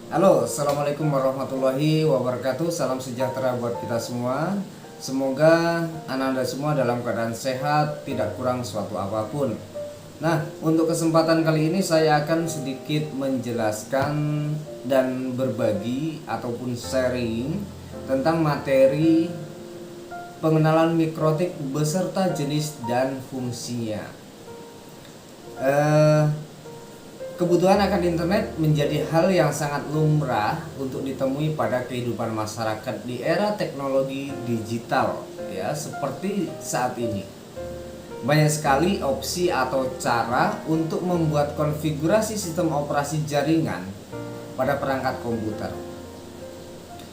Halo, assalamualaikum warahmatullahi wabarakatuh. Salam sejahtera buat kita semua. Semoga anda semua dalam keadaan sehat, tidak kurang suatu apapun. Nah, untuk kesempatan kali ini saya akan sedikit menjelaskan dan berbagi ataupun sharing tentang materi pengenalan mikrotik beserta jenis dan fungsinya. Kebutuhan akan internet menjadi hal yang sangat lumrah untuk ditemui pada kehidupan masyarakat di era teknologi digital, ya, seperti saat ini. Banyak sekali opsi atau cara untuk membuat konfigurasi sistem operasi jaringan pada perangkat komputer.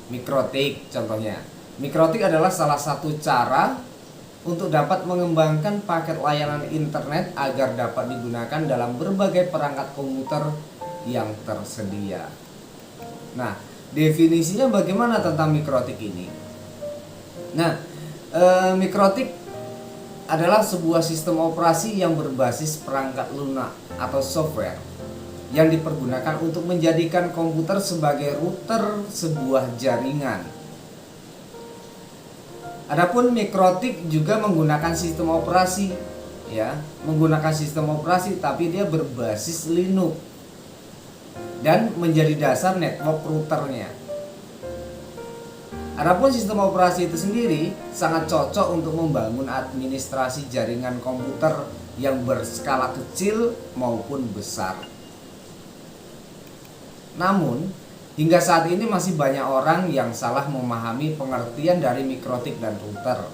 Mikrotik contohnya. Mikrotik adalah salah satu cara untuk dapat mengembangkan paket layanan internet agar dapat digunakan dalam berbagai perangkat komputer yang tersedia. Nah, definisinya bagaimana tentang mikrotik ini? Nah, mikrotik adalah sebuah sistem operasi yang berbasis perangkat lunak atau software yang dipergunakan untuk menjadikan komputer sebagai router sebuah jaringan. Adapun mikrotik juga menggunakan sistem operasi, ya, menggunakan sistem operasi tapi dia berbasis Linux dan menjadi dasar network routernya. Adapun sistem operasi itu sendiri sangat cocok untuk membangun administrasi jaringan komputer yang berskala kecil maupun besar. Namun, hingga saat ini masih banyak orang yang salah memahami pengertian dari mikrotik dan router.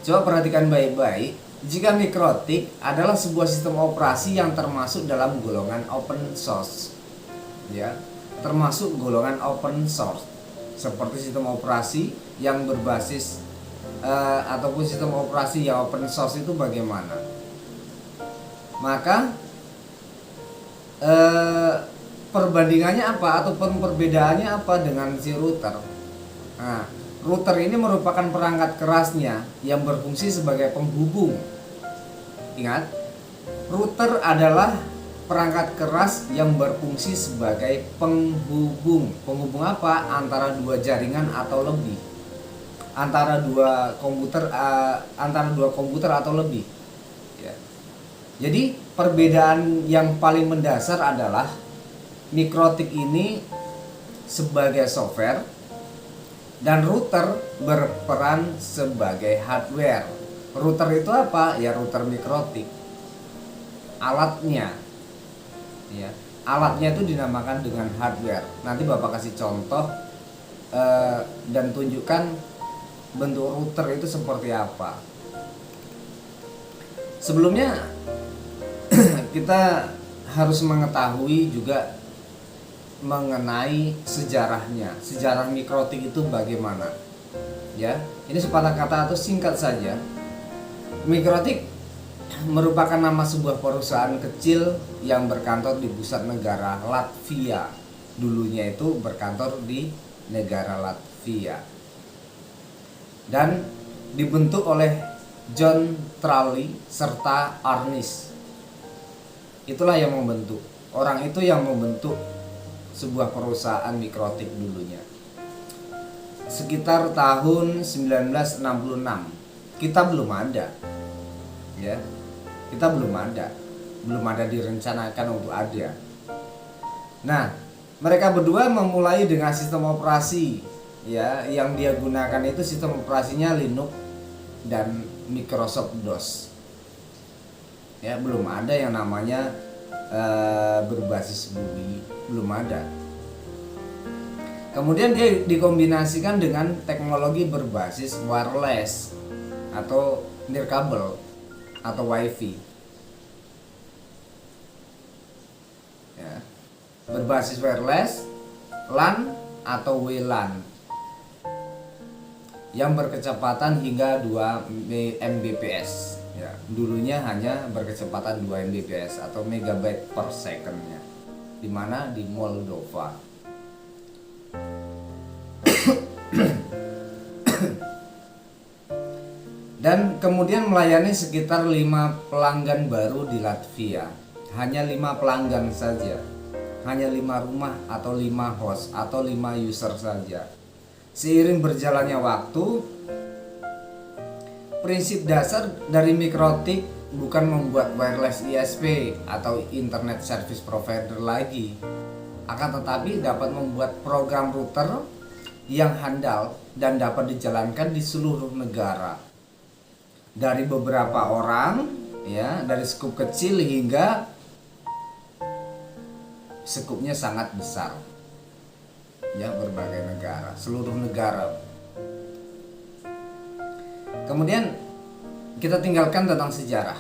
Coba perhatikan baik-baik, jika mikrotik adalah sebuah sistem operasi yang termasuk dalam golongan open source, ya, termasuk golongan open source, seperti sistem operasi yang berbasis ataupun sistem operasi yang open source itu bagaimana? Maka perbandingannya apa ataupun perbedaannya apa dengan si router? Nah, router ini merupakan perangkat kerasnya yang berfungsi sebagai penghubung. Ingat, router adalah perangkat keras yang berfungsi sebagai penghubung. Penghubung apa? Antara dua jaringan atau lebih. Antara dua komputer atau lebih. Ya. Jadi perbedaan yang paling mendasar adalah mikrotik ini sebagai software dan router berperan sebagai hardware. Router itu apa? Ya, router mikrotik. Alatnya, ya, alatnya itu dinamakan dengan hardware. Nanti Bapak kasih contoh dan tunjukkan bentuk router itu seperti apa. Sebelumnya kita harus mengetahui juga mengenai sejarahnya. Sejarah mikrotik itu bagaimana? Ya, ini sepatah kata atau singkat saja. Mikrotik merupakan nama sebuah perusahaan kecil yang berkantor di pusat negara Latvia. Dulunya itu berkantor di negara Latvia. Dan dibentuk oleh John Trulli serta Arnis. Itulah yang membentuk. Orang itu yang membentuk sebuah perusahaan mikrotik dulunya. Sekitar tahun 1966. Kita belum ada. Ya. Kita belum ada. Belum ada direncanakan untuk ada. Nah, mereka berdua memulai dengan sistem operasi, ya, yang dia gunakan itu sistem operasinya Linux dan Microsoft DOS. Ya, belum ada yang namanya berbasis bumi, belum ada. Kemudian dia dikombinasikan dengan teknologi berbasis wireless atau nirkabel atau wifi, ya, berbasis wireless, LAN atau WLAN yang berkecepatan hingga 2 Mbps. Ya, dulunya hanya berkecepatan 2 Mbps atau megabyte per second-nya. Di mana? Di Moldova. Dan kemudian melayani sekitar 5 pelanggan baru di Latvia. Hanya 5 pelanggan saja. hanya 5 rumah atau 5 host atau 5 user saja. Seiring berjalannya waktu, prinsip dasar dari Mikrotik bukan membuat wireless ISP atau Internet Service Provider lagi, akan tetapi dapat membuat program router yang handal dan dapat dijalankan di seluruh negara. Dari beberapa orang, ya, dari skup kecil hingga skupnya sangat besar. Ya, berbagai negara, seluruh negara. Kemudian kita tinggalkan tentang sejarah.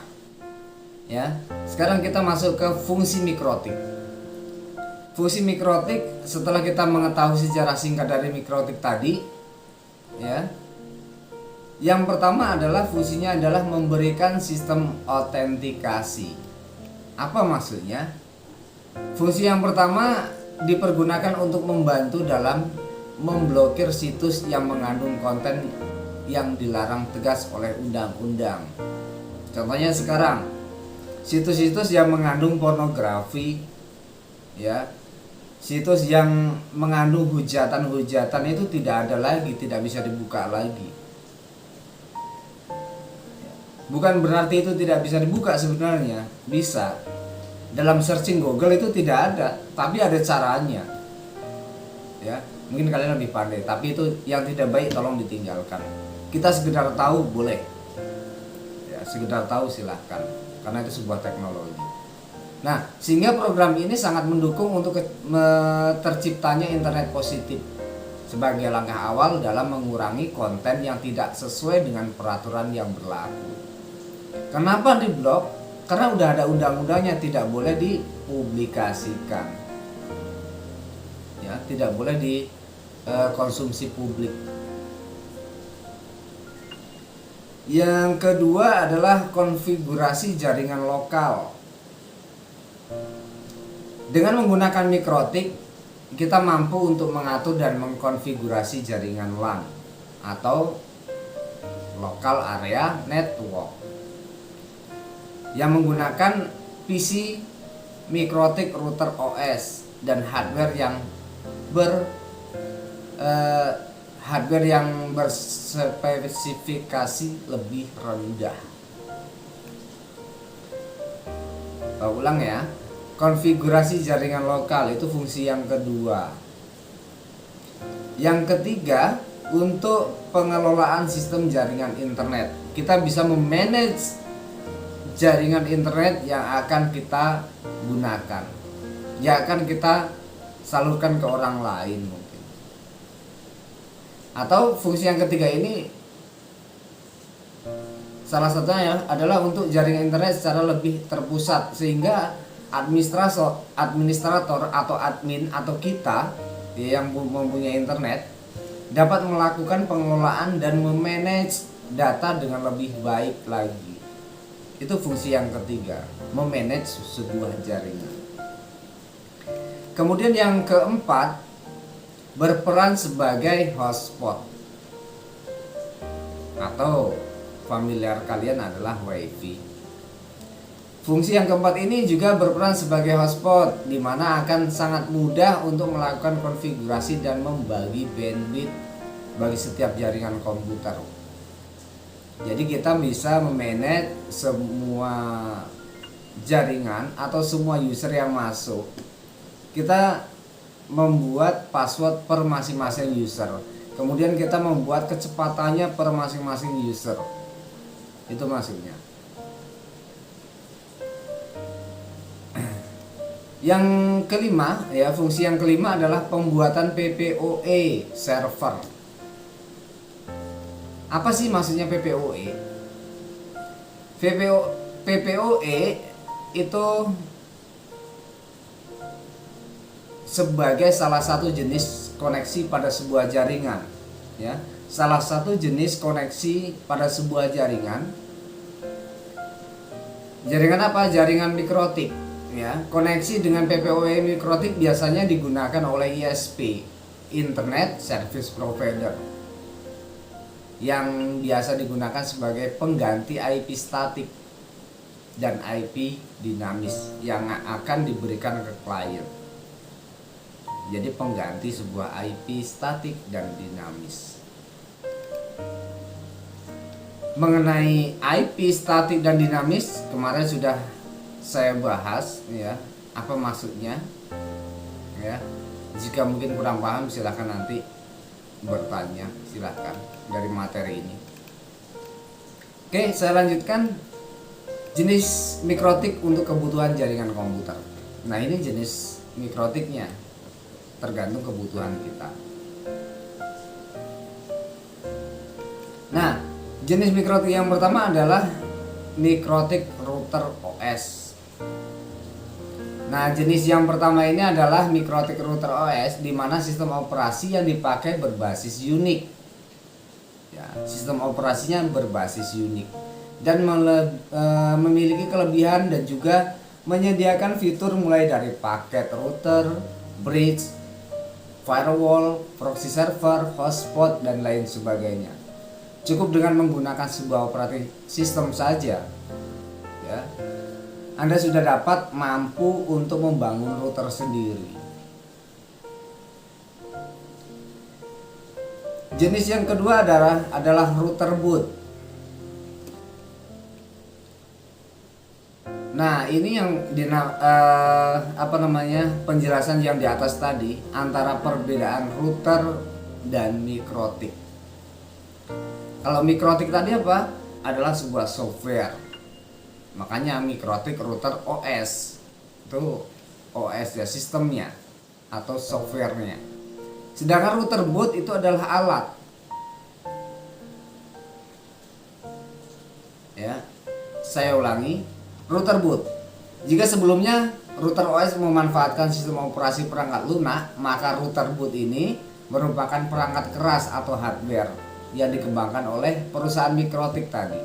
Ya, sekarang kita masuk ke fungsi Mikrotik. Fungsi Mikrotik, setelah kita mengetahui sejarah singkat dari Mikrotik tadi, ya, yang pertama adalah fungsinya adalah memberikan sistem autentikasi. Apa maksudnya? Fungsi yang pertama dipergunakan untuk membantu dalam memblokir situs yang mengandung konten yang dilarang tegas oleh undang-undang. Contohnya sekarang, situs-situs yang mengandung pornografi, ya, situs yang mengandung hujatan-hujatan itu tidak ada lagi, tidak bisa dibuka lagi. Bukan berarti itu tidak bisa dibuka, sebenarnya bisa. Dalam searching Google itu tidak ada, tapi ada caranya. Ya, mungkin kalian lebih pandai, tapi itu yang tidak baik tolong ditinggalkan. Kita sekedar tahu boleh. Ya, sekedar tahu silahkan, karena itu sebuah teknologi. Nah, sehingga program ini sangat mendukung untuk terciptanya internet positif sebagai langkah awal dalam mengurangi konten yang tidak sesuai dengan peraturan yang berlaku. Kenapa diblok? Karena udah ada undang-undangnya, tidak boleh dipublikasikan. Ya, tidak boleh dikonsumsi publik. Yang kedua adalah konfigurasi jaringan lokal. Dengan menggunakan Mikrotik, kita mampu untuk mengatur dan mengkonfigurasi jaringan LAN atau Local Area Network yang menggunakan PC Mikrotik router OS dan hardware yang berspesifikasi lebih rendah. Ulang ya. Konfigurasi jaringan lokal itu fungsi yang kedua. Yang ketiga, untuk pengelolaan sistem jaringan internet. Kita bisa memanage jaringan internet yang akan kita gunakan, yang akan kita salurkan ke orang lain mungkin. Atau fungsi yang ketiga ini salah satunya adalah untuk jaringan internet secara lebih terpusat, sehingga administrator atau admin atau kita yang mempunyai internet dapat melakukan pengelolaan dan memanage data dengan lebih baik lagi. Itu fungsi yang ketiga, memanage sebuah jaringan. Kemudian yang keempat, berperan sebagai hotspot, atau familiar kalian adalah WiFi. Fungsi yang keempat ini juga berperan sebagai hotspot, di mana akan sangat mudah untuk melakukan konfigurasi dan membagi bandwidth bagi setiap jaringan komputer. Jadi kita bisa memanage semua jaringan atau semua user yang masuk. Kita membuat password per masing-masing user. Kemudian kita membuat kecepatannya per masing-masing user. Itu maksudnya. Yang kelima, ya, fungsi yang kelima adalah pembuatan PPOE server. Apa sih maksudnya PPOE? PPOE itu sebagai salah satu jenis koneksi pada sebuah jaringan, ya. Salah satu jenis koneksi pada sebuah jaringan. Jaringan apa? Jaringan Mikrotik. Ya, koneksi dengan PPOE Mikrotik biasanya digunakan oleh ISP, Internet Service Provider, yang biasa digunakan sebagai pengganti IP statik dan IP dinamis yang akan diberikan ke klien. Jadi pengganti sebuah IP statik dan dinamis. Mengenai IP statik dan dinamis kemarin sudah saya bahas ya, apa maksudnya ya. Jika mungkin kurang paham silahkan nanti bertanya, silahkan dari materi ini. Oke, saya lanjutkan jenis mikrotik untuk kebutuhan jaringan komputer. Nah, ini jenis mikrotiknya tergantung kebutuhan kita. Nah, jenis mikrotik yang pertama adalah mikrotik router OS. Nah, jenis yang pertama ini adalah mikrotik router OS, di mana sistem operasi yang dipakai berbasis Unix. Ya, sistem operasinya berbasis Unix dan memiliki kelebihan dan juga menyediakan fitur mulai dari paket router, bridge, firewall, proxy server, hotspot, dan lain sebagainya. Cukup dengan menggunakan sebuah operating system saja ya, Anda sudah dapat mampu untuk membangun router sendiri. Jenis yang kedua adalah router boot. Nah, ini yang penjelasan yang di atas tadi antara perbedaan router dan mikrotik. Kalau mikrotik tadi apa? Adalah sebuah software. Makanya mikrotik router OS. Itu OS ya, sistemnya atau softwarenya. Sedangkan router boot itu adalah alat. Ya. Saya ulangi, router boot. Jika sebelumnya router OS memanfaatkan sistem operasi perangkat lunak, maka router boot ini merupakan perangkat keras atau hardware yang dikembangkan oleh perusahaan mikrotik tadi.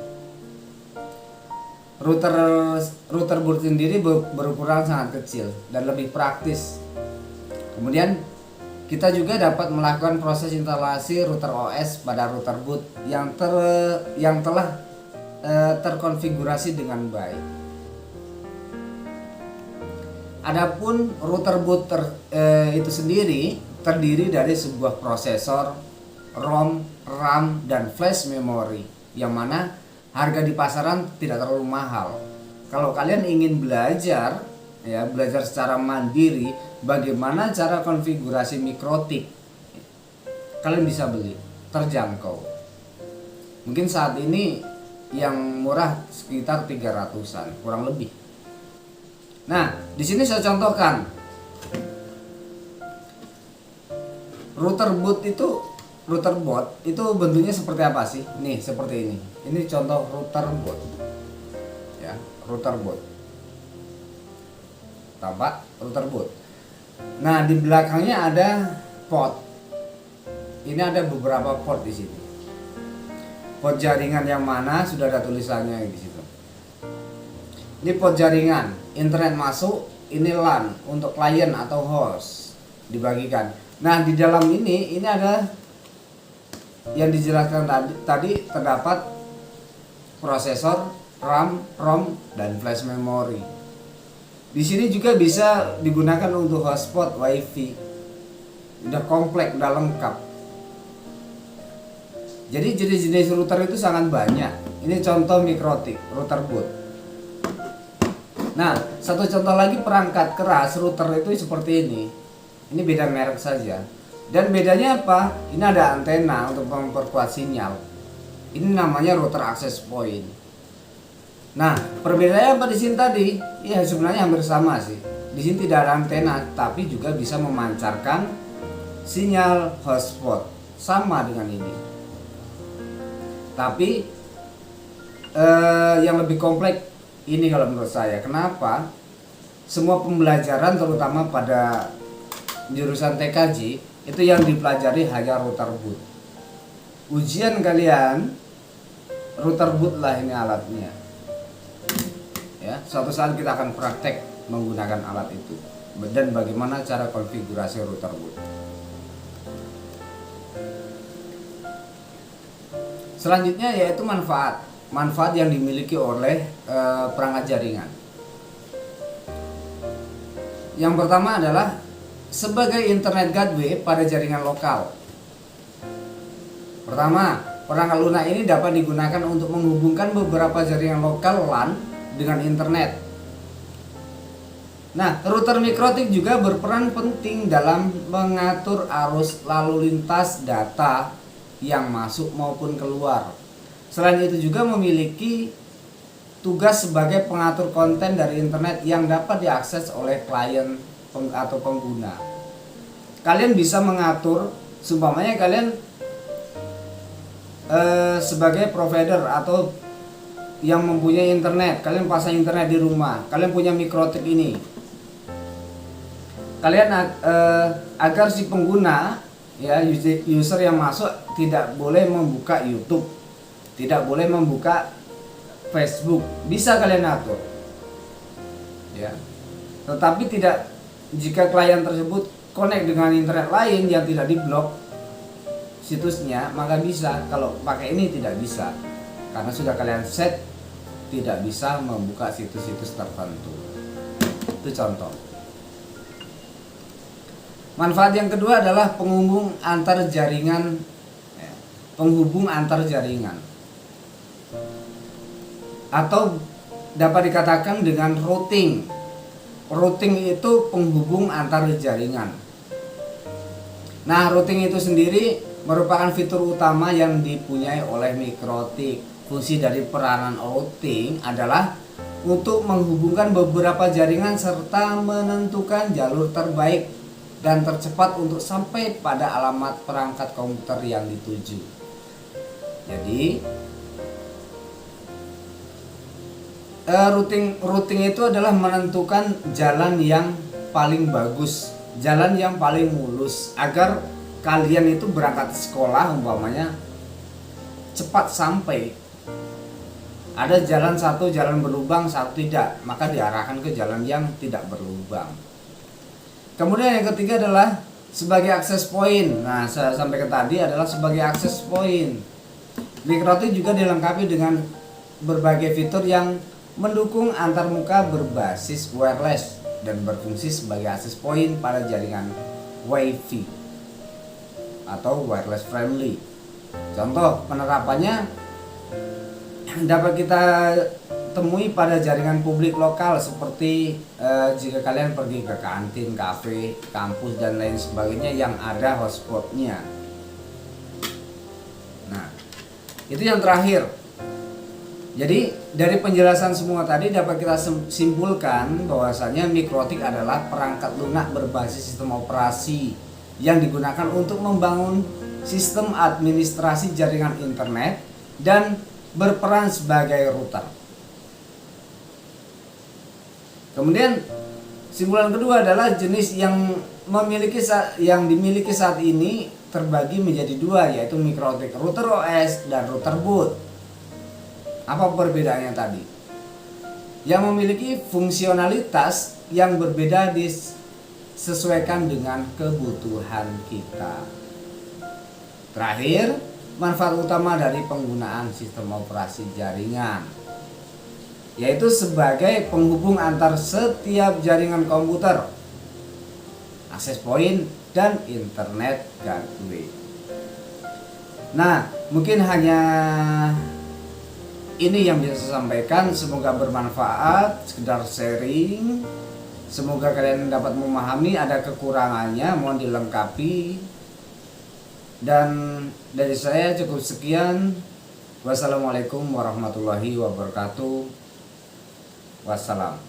Router boot sendiri berukuran sangat kecil dan lebih praktis. Kemudian kita juga dapat melakukan proses instalasi router OS pada router boot yang telah terkonfigurasi dengan baik. Adapun router boot itu sendiri terdiri dari sebuah prosesor, ROM, RAM, dan flash memory, yang mana harga di pasaran tidak terlalu mahal. Kalau kalian ingin belajar secara mandiri bagaimana cara konfigurasi mikrotik, kalian bisa beli, terjangkau. Mungkin saat ini yang murah sekitar 300-an, kurang lebih. Nah, di sini saya contohkan router boot itu bentuknya seperti apa sih? Nih, seperti ini. Ini contoh router boot. Ya, router boot. Tampak router boot. Nah, di belakangnya ada port. Ini ada beberapa port di sini. Port jaringan yang mana sudah ada tulisannya di situ. Ini port jaringan, internet masuk, ini LAN untuk klien atau host dibagikan. Nah, di dalam ini ada yang dijelaskan tadi terdapat prosesor, RAM, ROM, dan flash memory. Di sini juga bisa digunakan untuk hotspot, WiFi. Udah komplek, udah lengkap. Jadi jenis-jenis router itu sangat banyak. Ini contoh mikrotik, router boot. Nah, satu contoh lagi perangkat keras router itu seperti ini. Ini beda merek saja. Dan bedanya apa? Ini ada antena untuk memperkuat sinyal. Ini namanya router access point. Nah, perbedaannya apa di sini tadi? Ya sebenarnya hampir sama sih. Di sini tidak ada antena, tapi juga bisa memancarkan sinyal hotspot. Sama dengan ini. Tapi yang lebih kompleks ini kalau menurut saya. Kenapa? Semua pembelajaran terutama pada jurusan TKJ itu yang dipelajari hanya router boot. Ujian kalian router boot lah ini alatnya. Ya, suatu saat kita akan praktek menggunakan alat itu dan bagaimana cara konfigurasi router boot. Selanjutnya yaitu manfaat yang dimiliki oleh perangkat jaringan. Yang pertama adalah sebagai internet gateway pada jaringan lokal. Pertama, perangkat lunak ini dapat digunakan untuk menghubungkan beberapa jaringan lokal LAN dengan internet. Nah, router mikrotik juga berperan penting dalam mengatur arus lalu lintas data yang masuk maupun keluar. Selain itu juga memiliki tugas sebagai pengatur konten dari internet yang dapat diakses oleh klien atau pengguna. Kalian bisa mengatur, seumpamanya kalian sebagai provider atau yang mempunyai internet, kalian pasang internet di rumah, kalian punya mikrotik ini, kalian agar si pengguna, ya, user yang masuk tidak boleh membuka YouTube, tidak boleh membuka Facebook, bisa kalian atur, ya. Tetapi tidak jika klien tersebut connect dengan internet lain yang tidak diblok situsnya, maka bisa. Kalau pakai ini tidak bisa, karena sudah kalian set tidak bisa membuka situs-situs tertentu. Itu contoh. Manfaat yang kedua adalah penghubung antar jaringan, penghubung antar jaringan, atau dapat dikatakan dengan routing. Routing itu penghubung antar jaringan. Nah, routing itu sendiri merupakan fitur utama yang dipunyai oleh mikrotik. Fungsi dari peranan routing adalah untuk menghubungkan beberapa jaringan serta menentukan jalur terbaik dan tercepat untuk sampai pada alamat perangkat komputer yang dituju. Jadi routing itu adalah menentukan jalan yang paling bagus, jalan yang paling mulus, agar kalian itu berangkat sekolah umpamanya cepat sampai. Ada jalan satu, jalan berlubang, satu tidak, maka diarahkan ke jalan yang tidak berlubang. Kemudian yang ketiga adalah sebagai akses point. Nah, saya sampaikan tadi adalah sebagai akses point. Mikrotik juga dilengkapi dengan berbagai fitur yang mendukung antarmuka berbasis wireless dan berfungsi sebagai akses point pada jaringan Wi-Fi atau wireless friendly. Contoh penerapannya dapat kita temui pada jaringan publik lokal seperti jika kalian pergi ke kantin, kafe, kampus dan lain sebagainya yang ada hotspotnya. Nah, itu yang terakhir. Jadi dari penjelasan semua tadi dapat kita simpulkan bahwasanya mikrotik adalah perangkat lunak berbasis sistem operasi yang digunakan untuk membangun sistem administrasi jaringan internet dan berperan sebagai router. Kemudian simpulan kedua adalah jenis yang dimiliki saat ini terbagi menjadi dua, yaitu mikrotik router OS dan router boot. Apa perbedaannya tadi? Yang memiliki fungsionalitas yang berbeda disesuaikan dengan kebutuhan kita. Terakhir, manfaat utama dari penggunaan sistem operasi jaringan, yaitu sebagai penghubung antar setiap jaringan komputer, akses point, dan internet gateway. Nah, mungkin hanya ini yang bisa saya sampaikan. Semoga bermanfaat, sekedar sharing. Semoga kalian dapat memahami. Ada kekurangannya, mohon dilengkapi. Dan dari saya cukup sekian. Wassalamualaikum warahmatullahi wabarakatuh. Wassalam.